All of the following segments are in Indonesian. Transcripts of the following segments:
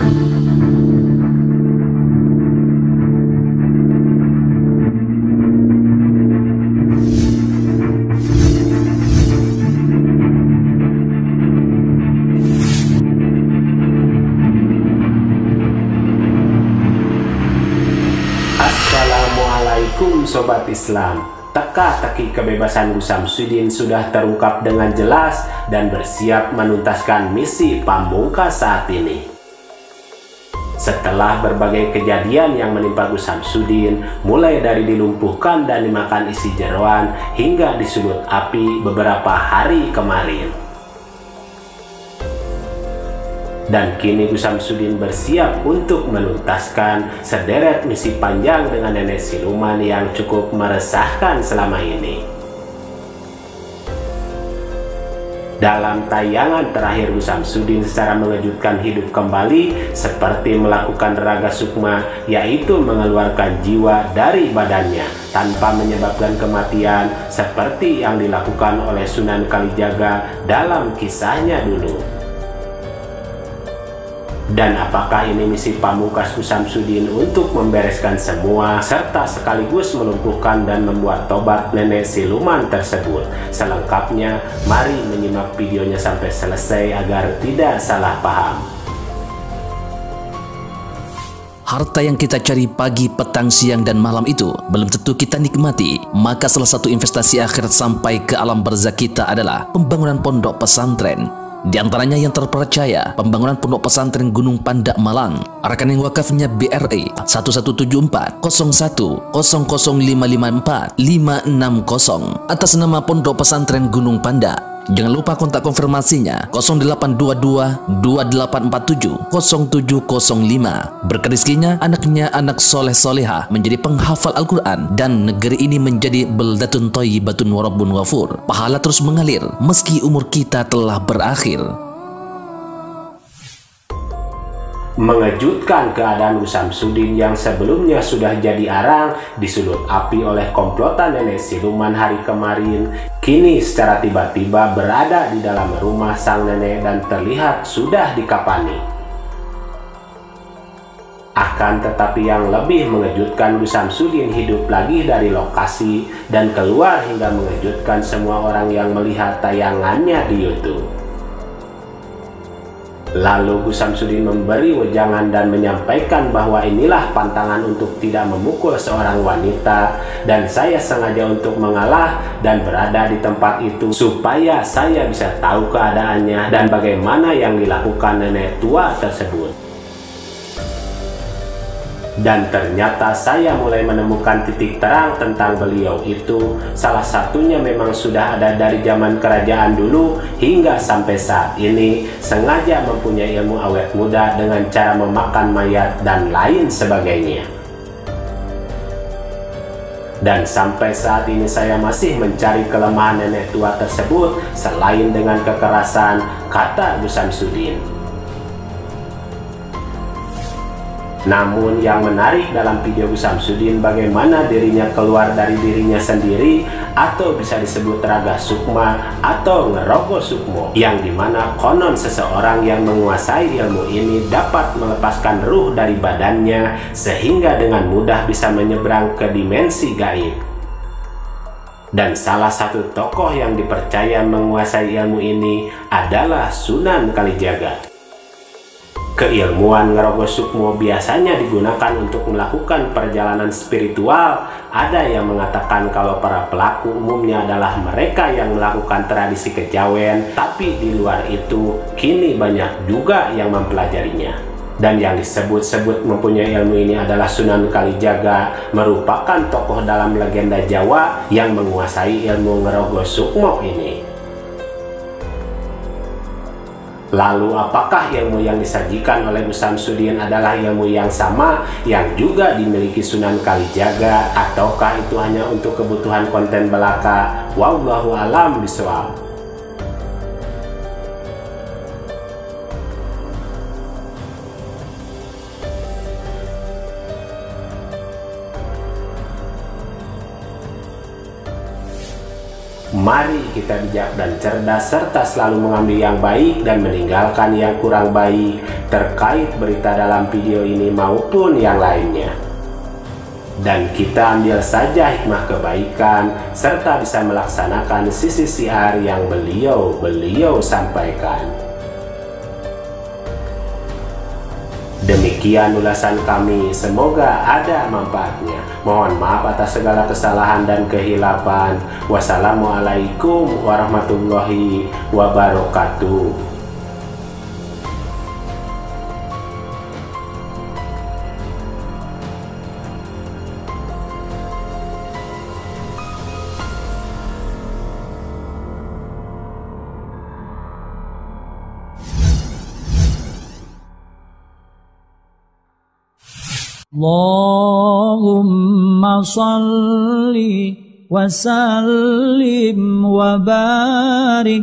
Assalamualaikum Sobat Islam. Teka-teki kebebasan Gus Samsudin sudah terungkap dengan jelas dan bersiap menuntaskan misi pamungkas saat ini. Setelah berbagai kejadian yang menimpa Gus Samsudin, mulai dari dilumpuhkan dan dimakan isi jeroan hingga disulut api beberapa hari kemarin. Dan kini Gus Samsudin bersiap untuk menuntaskan sederet misi panjang dengan nenek siluman yang cukup meresahkan selama ini. Dalam tayangan terakhir, Gus Samsudin secara mengejutkan hidup kembali seperti melakukan raga sukma, yaitu mengeluarkan jiwa dari badannya tanpa menyebabkan kematian seperti yang dilakukan oleh Sunan Kalijaga dalam kisahnya dulu. Dan apakah ini misi pamungkas Gus Samsudin untuk membereskan semua serta sekaligus melumpuhkan dan membuat tobat nenek siluman tersebut? Selengkapnya, mari menyimak videonya sampai selesai agar tidak salah paham. Harta yang kita cari pagi, petang, siang, dan malam itu belum tentu kita nikmati. Maka salah satu investasi akhirat sampai ke alam barzakh kita adalah pembangunan pondok pesantren. Di antaranya yang terpercaya, pembangunan pondok pesantren Gunung Pandak Malang. Rekening wakafnya BRI 1174 01 00554 560 atas nama Pondok Pesantren Gunung Pandak. Jangan lupa kontak konfirmasinya 0822 2847 0705. Berkah rezekinya, anaknya anak soleh soleha menjadi penghafal Al-Quran dan negeri ini menjadi beldatun thayyibatun wa rabbun ghafur. Pahala terus mengalir meski umur kita telah berakhir. Mengejutkan keadaan Gus Samsudin yang sebelumnya sudah jadi arang disulut api oleh komplotan nenek siluman hari kemarin, kini secara tiba-tiba berada di dalam rumah sang nenek dan terlihat sudah dikapani. Akan tetapi yang lebih mengejutkan, Gus Samsudin hidup lagi dari lokasi dan keluar hingga mengejutkan semua orang yang melihat tayangannya di YouTube. Lalu Gus Samsudin memberi wejangan dan menyampaikan bahwa inilah pantangan untuk tidak memukul seorang wanita, dan saya sengaja untuk mengalah dan berada di tempat itu supaya saya bisa tahu keadaannya dan bagaimana yang dilakukan nenek tua tersebut. Dan ternyata saya mulai menemukan titik terang tentang beliau itu. Salah satunya memang sudah ada dari zaman kerajaan dulu hingga sampai saat ini, sengaja mempunyai ilmu awet muda dengan cara memakan mayat dan lain sebagainya. Dan sampai saat ini saya masih mencari kelemahan nenek tua tersebut selain dengan kekerasan, kata Gus Samsudin. Namun yang menarik dalam video Gus Samsudin bagaimana dirinya keluar dari dirinya sendiri, atau bisa disebut raga sukma atau ngerogo sukmo, yang dimana konon seseorang yang menguasai ilmu ini dapat melepaskan ruh dari badannya sehingga dengan mudah bisa menyeberang ke dimensi gaib. Dan salah satu tokoh yang dipercaya menguasai ilmu ini adalah Sunan Kalijaga. Keilmuan ngerogo sukmo biasanya digunakan untuk melakukan perjalanan spiritual. Ada yang mengatakan kalau para pelaku umumnya adalah mereka yang melakukan tradisi kejawen, tapi di luar itu kini banyak juga yang mempelajarinya. Dan yang disebut-sebut mempunyai ilmu ini adalah Sunan Kalijaga, merupakan tokoh dalam legenda Jawa yang menguasai ilmu ngerogo sukmo ini. Lalu apakah ilmu yang disajikan oleh Gus Samsudin adalah ilmu yang sama yang juga dimiliki Sunan Kalijaga, ataukah itu hanya untuk kebutuhan konten belaka? Wallahu a'lam bishawab. Mari kita bijak dan cerdas serta selalu mengambil yang baik dan meninggalkan yang kurang baik terkait berita dalam video ini maupun yang lainnya. Dan kita ambil saja hikmah kebaikan serta bisa melaksanakan sisi siar yang beliau sampaikan. Demikian ulasan kami, semoga ada manfaatnya. Mohon maaf atas segala kesalahan dan kehilapan. Wassalamualaikum warahmatullahi wabarakatuh. Allahumma salli wa sallim wa barik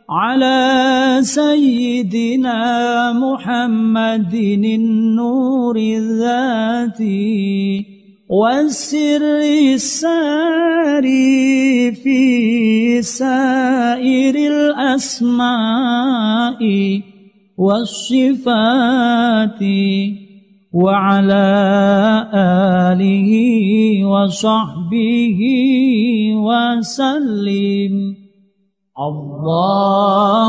ala sayyidina Muhammadin nuri dhati was-sirri sari fi sairil asma'i was-sifati وعلى آله وصحبه وسلم اللهم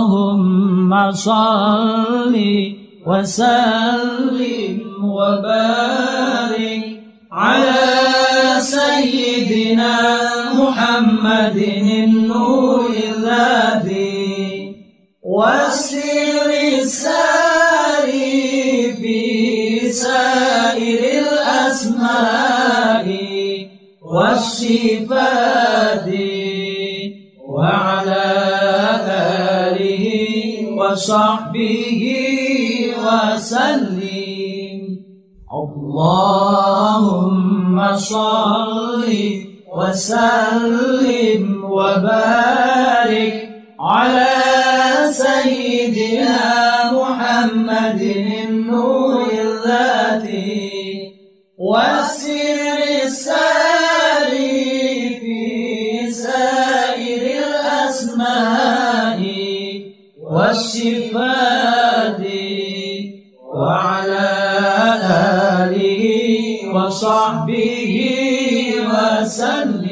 صل وسلم وبارك على سيدنا محمد النور الذي والسر الساري سائر الأسماء والصفات وعلى آله وصحبه وسلم اللهم صل وسلم وبارك على سيدنا محمد النور والسر الساري في سائر الأسماء والصفات وعلى آله وصحبه وسلم